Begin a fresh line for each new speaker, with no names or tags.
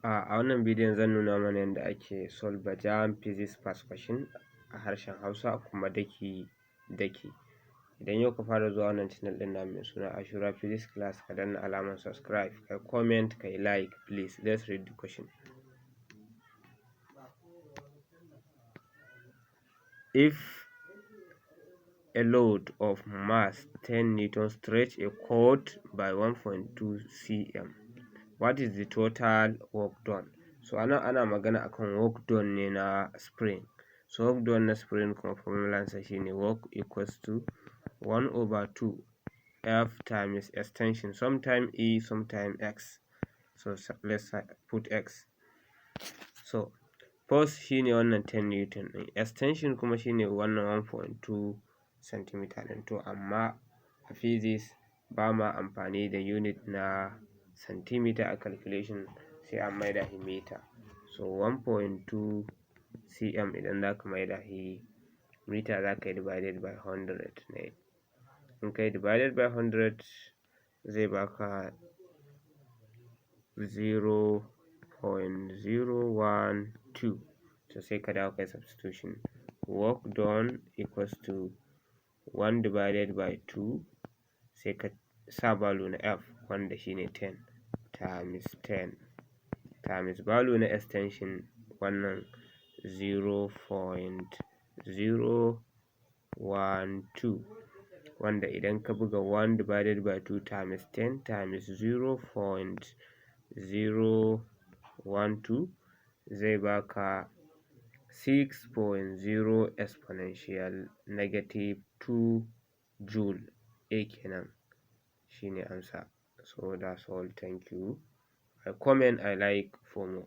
A wannan bidiyon zan nuna mana yadda ake solve jamb physics first question a harshen Hausa kuma daki. Idan yau ka fara zuwa wannan channel ɗin namu mai suna Ashura Physics Class, ka danna alamar subscribe, kai comment, kai like please. Let's read the question. If a load of mass 10 Newton stretch a cord by 1.2 cm, what is the total work done? So ana magana akan work done ne na spring. So work done na spring kuma formula sa shine work equals to 1/2 F times extension, sometime E, sometime X. So let's put X. So force shine wannan 10 Newton ɗin, extension kuma shine wannan 1.2 cm ɗin. To amma a physics ba ma amfani da unit na centimeter a calculation, sai an maida shi meter. So 1.2 cm idan za ka maida shi meter za ka yi divided by 100 ne. In ka yi divided by 100 zai baka 0.012. So sai ka dawo kai substitution. Work done equals to 1 divided by 2, sai ka sa value na F wanda shine 10 times 10 times value na extension wannan 0.012, wanda idan ka buga 1 divided by 2 times 10 times 0.012 zai baka 6.0 exponential negative 2 joule. A kenan shine amsa. So that's all. Thank you. I comment, I like for more.